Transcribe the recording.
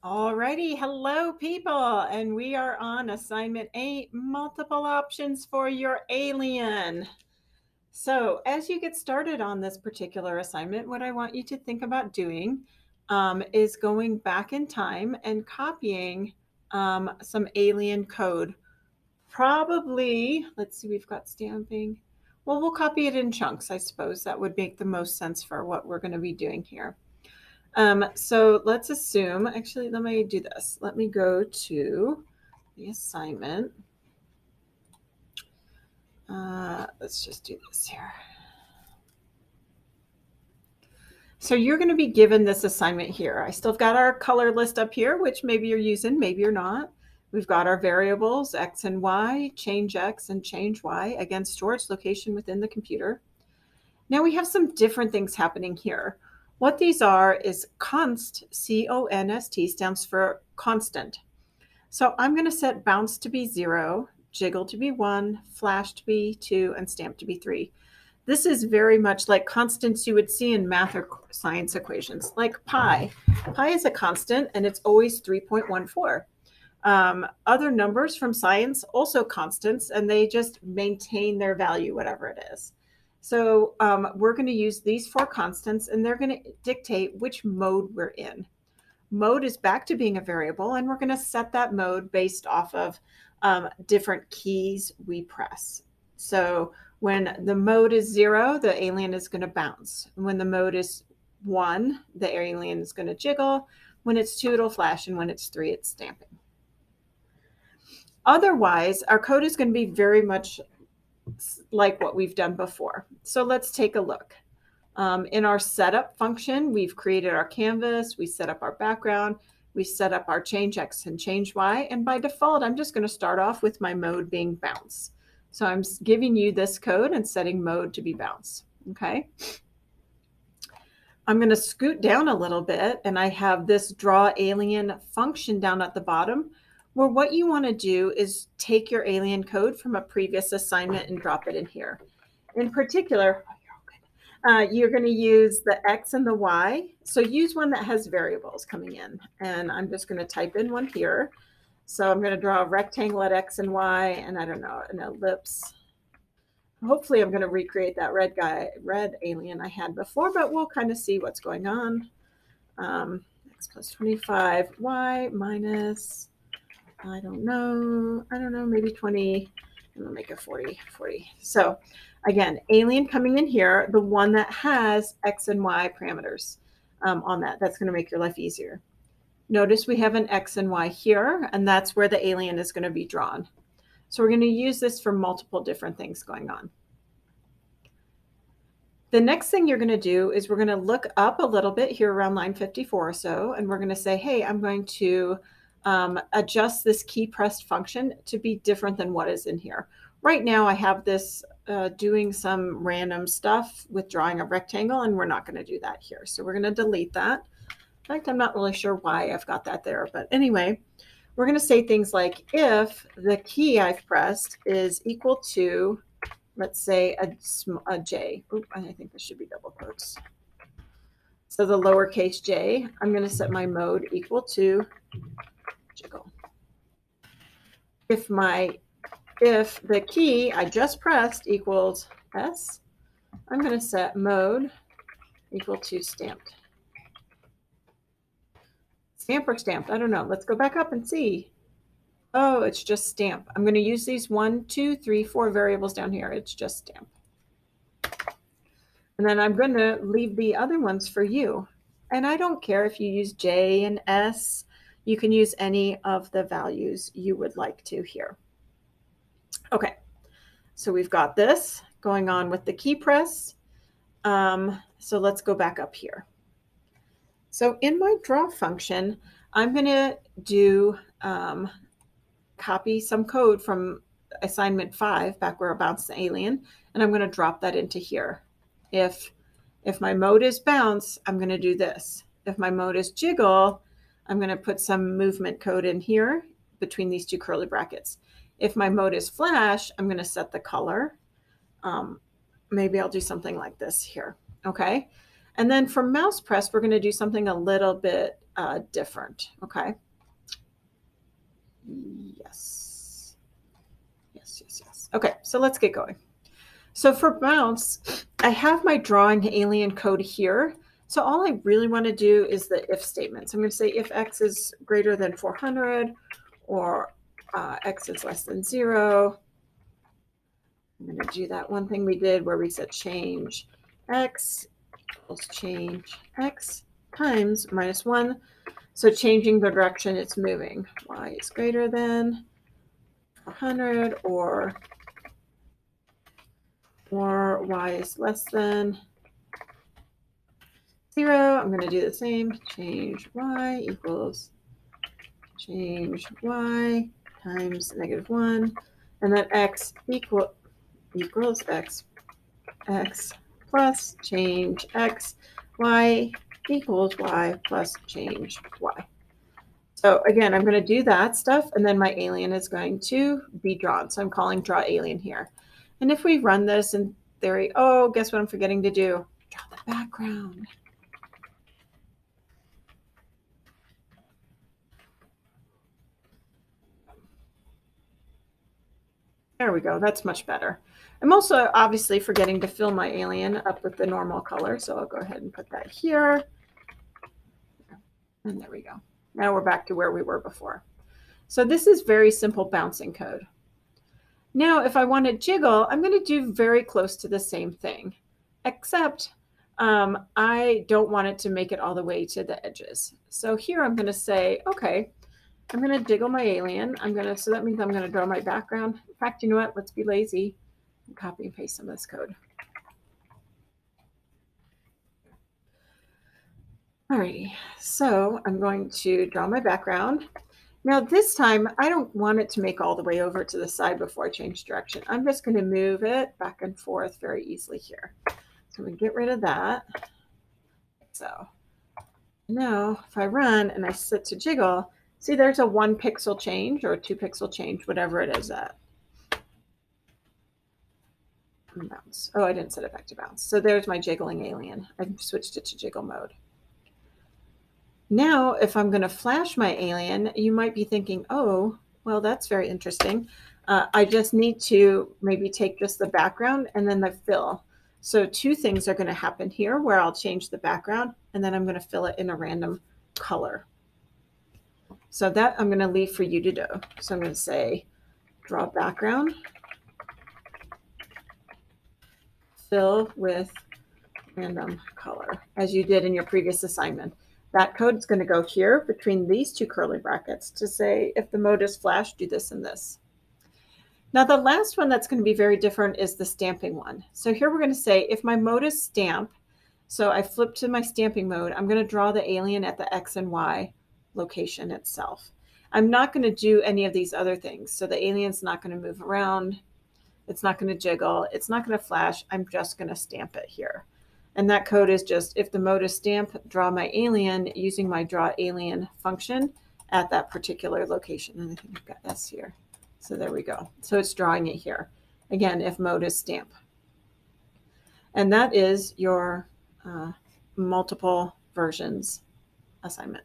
Alrighty, hello people, and we are on assignment 8, multiple options for your alien. So as you get started on this particular assignment, what I want you to think about doing is going back in time and copying some alien code. Probably, let's see, we've got stamping. Well, we'll copy it in chunks, I suppose. That would make the most sense for what we're going to be doing here. So let's assume, actually, let me do this. Let me go to the assignment. Let's just do this here. So you're going to be given this assignment here. I still got our color list up here, which maybe you're using, maybe you're not. We've got our variables, X and Y, change X and change Y, again, storage location within the computer. Now we have some different things happening here. What these are is const, C-O-N-S-T, stands for constant. So I'm going to set bounce to be 0, jiggle to be 1, flash to be 2, and stamp to be 3. This is very much like constants you would see in math or science equations, like pi. Pi is a constant, and it's always 3.14. Other numbers from science, also constants, and they just maintain their value, whatever it is. So we're going to use these 4 constants, and they're going to dictate which mode we're in. Mode is back to being a variable, and we're going to set that mode based off of different keys we press. So when the mode is 0, the alien is going to bounce. When the mode is 1, the alien is going to jiggle. When it's 2, it'll flash, and when it's 3, it's stamping. Otherwise, our code is going to be very much like what we've done before. So let's take a look. In our setup function, we've created our canvas, we set up our background, we set up our change X and change Y, and by default, I'm just going to start off with my mode being bounce. So I'm giving you this code and setting mode to be bounce, okay? I'm going to scoot down a little bit, and I have this draw alien function down at the bottom, where what you want to do is take your alien code from a previous assignment and drop it in here. In particular, you're going to use the X and the Y. So use one that has variables coming in. And I'm just going to type in one here. So I'm going to draw a rectangle at X and Y, and I don't know, an ellipse. Hopefully I'm going to recreate that red alien I had before, but we'll kind of see what's going on. X plus 25, Y minus, I don't know, maybe 20. I'm going to make it 40. So again, alien coming in here, the one that has X and Y parameters on that. That's going to make your life easier. Notice we have an X and Y here, and that's where the alien is going to be drawn. So we're going to use this for multiple different things going on. The next thing you're going to do is we're going to look up a little bit here around line 54 or so, and we're going to say, hey, I'm going to adjust this key pressed function to be different than what is in here. Right now I have this doing some random stuff with drawing a rectangle, and we're not going to do that here. So we're going to delete that. In fact, I'm not really sure why I've got that there, but anyway, we're going to say things like if the key I've pressed is equal to, let's say, a J. Oop, I think this should be double quotes. So the lowercase j, I'm going to set my mode equal to jiggle. If the key I just pressed equals S, I'm going to set mode equal to stamped. Stamp or stamped? I don't know. Let's go back up and see. Oh, it's just stamp. I'm going to use these 1, 2, 3, 4 variables down here. It's just stamp. And then I'm going to leave the other ones for you. And I don't care if you use J and S. You can use any of the values you would like to here. Okay, so we've got this going on with the key press. So let's go back up here. So in my draw function, I'm going to do copy some code from assignment 5, back where I bounced the alien, and I'm going to drop that into here. If my mode is bounce, I'm going to do this. If my mode is jiggle, I'm going to put some movement code in here between these 2 curly brackets. If my mode is flash, I'm going to set the color. Maybe I'll do something like this here. Okay. And then for mouse press, we're going to do something a little bit different. Okay. Yes. Yes, yes, yes. Okay, so let's get going. So for bounce, I have my drawing alien code here. So all I really want to do is the if statement. So I'm going to say if x is greater than 400 or x is less than 0. I'm going to do that one thing we did where we said change x equals change x times -1. So changing the direction it's moving. Y is greater than 400 or y is less than 0. I'm going to do the same. Change y equals change y times -1. And then x equals x plus change x, y equals y plus change y. So again, I'm going to do that stuff, and then my alien is going to be drawn. So I'm calling draw alien here. And if we run this in theory, oh, guess what I'm forgetting to do? Draw the background. There we go. That's much better. I'm also obviously forgetting to fill my alien up with the normal color. So I'll go ahead and put that here. And there we go. Now we're back to where we were before. So this is very simple bouncing code. Now, if I want to jiggle, I'm going to do very close to the same thing, except I don't want it to make it all the way to the edges. So here I'm going to say, okay, I'm going to jiggle my alien. So that means I'm going to draw my background. In fact, you know what? Let's be lazy and copy and paste some of this code. Alrighty, so I'm going to draw my background. Now this time, I don't want it to make all the way over to the side before I change direction. I'm just going to move it back and forth very easily here. So we get rid of that. So now if I run and I set to jiggle, see there's a 1 pixel change or a 2 pixel change, whatever it is at. Bounce. Oh, I didn't set it back to bounce. So there's my jiggling alien. I've switched it to jiggle mode. Now, if I'm going to flash my alien, you might be thinking, oh, well, that's very interesting. I just need to maybe take just the background and then the fill. So 2 things are going to happen here where I'll change the background and then I'm going to fill it in a random color. So that I'm going to leave for you to do. So I'm going to say draw background, fill with random color, as you did in your previous assignment. That code is going to go here between these 2 curly brackets to say if the mode is flash, do this and this. Now the last one that's going to be very different is the stamping one. So here we're going to say if my mode is stamp, so I flip to my stamping mode, I'm going to draw the alien at the X and Y location itself. I'm not going to do any of these other things. So the alien's not going to move around. It's not going to jiggle. It's not going to flash. I'm just going to stamp it here. And that code is just if the mode is stamp, draw my alien using my draw alien function at that particular location. And I think I've got S here. So there we go. So it's drawing it here. Again, if mode is stamp. And that is your multiple versions assignment.